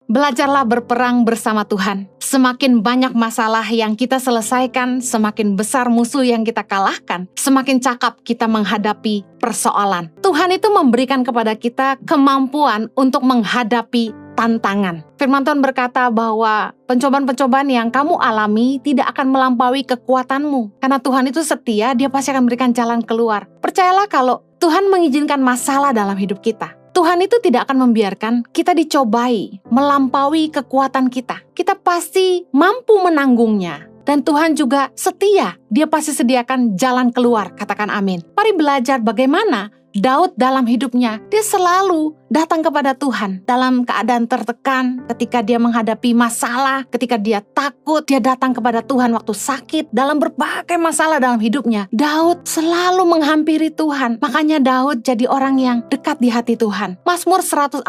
Belajarlah berperang bersama Tuhan. Semakin banyak masalah yang kita selesaikan, semakin besar musuh yang kita kalahkan, semakin cakap kita menghadapi persoalan. Tuhan itu memberikan kepada kita kemampuan untuk menghadapi tantangan. Firman Tuhan berkata bahwa pencobaan-pencobaan yang kamu alami tidak akan melampaui kekuatanmu. Karena Tuhan itu setia, Dia pasti akan memberikan jalan keluar. Percayalah kalau Tuhan mengizinkan masalah dalam hidup kita, Tuhan itu tidak akan membiarkan kita dicobai, melampaui kekuatan kita. Kita pasti mampu menanggungnya. Dan Tuhan juga setia, Dia pasti sediakan jalan keluar, katakan amin. Mari belajar bagaimana Daud dalam hidupnya, dia selalu datang kepada Tuhan dalam keadaan tertekan, ketika dia menghadapi masalah, ketika dia takut, dia datang kepada Tuhan waktu sakit, dalam berbagai masalah dalam hidupnya. Daud selalu menghampiri Tuhan, makanya Daud jadi orang yang dekat di hati Tuhan. Mazmur 144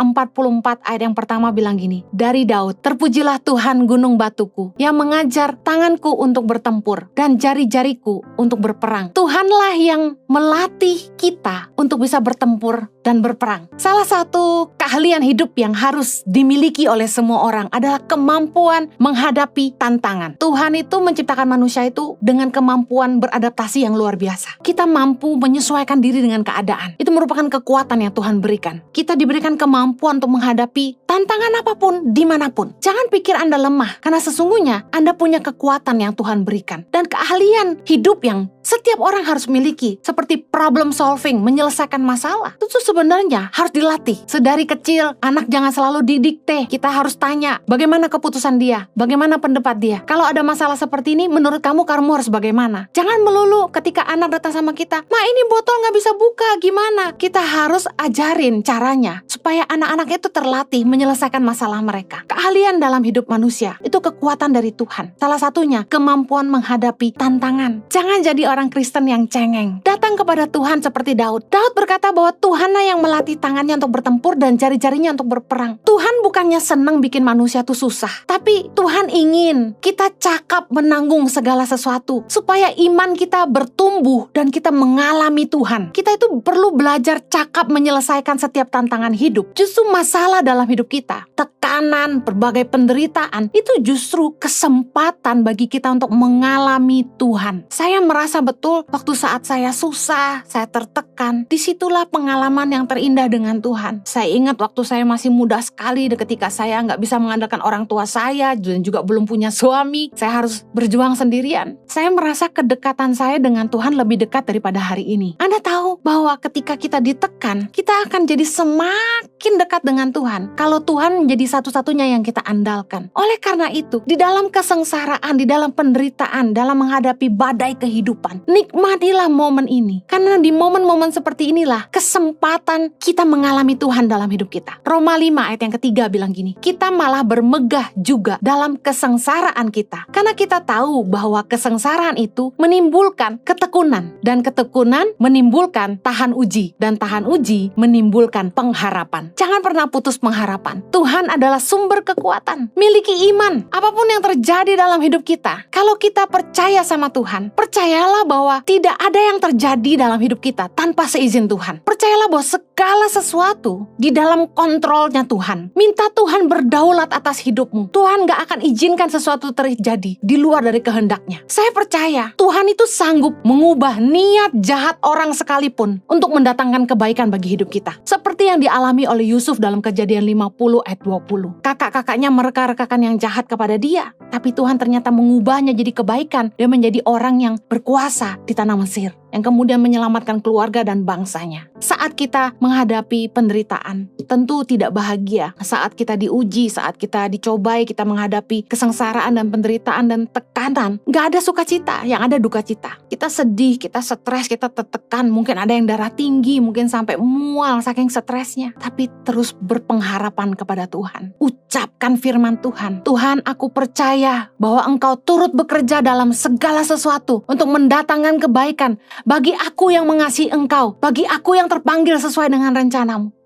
ayat yang pertama bilang gini, dari Daud, terpujilah Tuhan gunung batuku, yang mengajar tanganku untuk bertempur, dan jari-jariku untuk berperang. Tuhanlah yang melatih kita untuk bisa bertempur dan berperang. Salah satu keahlian hidup yang harus dimiliki oleh semua orang adalah kemampuan menghadapi tantangan. Tuhan itu menciptakan manusia itu dengan kemampuan beradaptasi yang luar biasa. Kita mampu menyesuaikan diri dengan keadaan. Itu merupakan kekuatan yang Tuhan berikan. Kita diberikan kemampuan untuk menghadapi tantangan apapun, dimanapun. Jangan pikir Anda lemah, karena sesungguhnya Anda punya kekuatan yang Tuhan berikan. Dan keahlian hidup yang setiap orang harus miliki, seperti problem solving, menyelesaikan masalah, itu sebenarnya harus dilatih. Sedari kecil, anak jangan selalu didikte. Kita harus tanya, bagaimana keputusan dia? Bagaimana pendapat dia? Kalau ada masalah seperti ini, menurut kamu harus bagaimana? Jangan melulu ketika anak datang sama kita, Ma ini botol gak bisa buka, gimana? Kita harus ajarin caranya, supaya anak-anak itu terlatih menyelesaikan masalah mereka. Keahlian dalam hidup manusia, itu kekuatan dari Tuhan. Salah satunya, kemampuan menghadapi tantangan. Jangan jadi orang Kristen yang cengeng. Datang kepada Tuhan seperti Daud. Daud berkata bahwa Tuhanlah yang melatih tangannya untuk bertempur dan jari-jarinya untuk berperang. Tuhan bukannya senang bikin manusia itu susah, tapi Tuhan ingin kita cakap menanggung segala sesuatu supaya iman kita bertumbuh dan kita mengalami Tuhan. Kita itu perlu belajar cakap menyelesaikan setiap tantangan hidup. Justru masalah dalam hidup kita, tekanan, berbagai penderitaan, itu justru kesempatan bagi kita untuk mengalami Tuhan. Saya merasa betul waktu saat saya susah, saya tertekan, disitulah pengalaman yang terindah dengan Tuhan. Saya ingat waktu saya masih muda sekali, ketika saya nggak bisa mengandalkan orang tua saya dan juga belum punya suami, saya harus berjuang sendirian. Saya merasa kedekatan saya dengan Tuhan lebih dekat daripada hari ini. Anda tahu bahwa ketika kita ditekan, kita akan jadi semakin dekat dengan Tuhan kalau Tuhan menjadi satu-satunya yang kita andalkan. Oleh karena itu, di dalam kesengsaraan, di dalam penderitaan, dalam menghadapi badai kehidupan, nikmatilah momen ini. Karena di momen-momen seperti inilah kesempatan kita mengalami Tuhan dalam hidup kita. Roma 5 ayat yang ketiga bilang gini, kita malah bermegah juga dalam kesengsaraan kita. Karena kita tahu bahwa kesengsaraan itu menimbulkan ketekunan. Dan ketekunan menimbulkan tahan uji. Dan tahan uji menimbulkan pengharapan. Jangan pernah putus pengharapan. Tuhan adalah sumber kekuatan. Miliki iman. Apapun yang terjadi dalam hidup kita, kalau kita percaya sama Tuhan, percayalah bahwa tidak ada yang terjadi dalam hidup kita tanpa seizin Tuhan. Percayalah bahwa segala sesuatu di dalam kontrolnya Tuhan. Minta Tuhan berdaulat atas hidupmu. Tuhan gak akan izinkan sesuatu terjadi di luar dari kehendaknya. Saya percaya Tuhan itu sanggup mengubah niat jahat orang sekalipun untuk mendatangkan kebaikan bagi hidup kita. Seperti yang dialami oleh Yusuf dalam Kejadian 50 ayat 20. Kakak-kakaknya mereka-rekakan yang jahat kepada dia, tapi Tuhan ternyata mengubahnya jadi kebaikan. Dia menjadi orang yang berkuasa di tanah Mesir, yang kemudian menyelamatkan keluarga dan bangsanya. Saat kita menghadapi penderitaan, tentu tidak bahagia. Saat kita diuji, saat kita dicobai, kita menghadapi kesengsaraan dan penderitaan dan tekanan, gak ada sukacita, yang ada duka cita. Kita sedih, kita stres, kita tertekan, mungkin ada yang darah tinggi, mungkin sampai mual saking stresnya. Tapi terus berpengharapan kepada Tuhan. Ucapkan firman Tuhan. Tuhan, aku percaya bahwa Engkau turut bekerja dalam segala sesuatu untuk mendatangkan kebaikan bagi aku yang mengasihi Engkau, bagi aku yang terpanggil sesuai dengan rencanamu.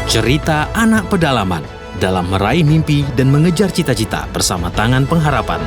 Cerita anak pedalaman dalam meraih mimpi dan mengejar cita-cita bersama Tangan Pengharapan.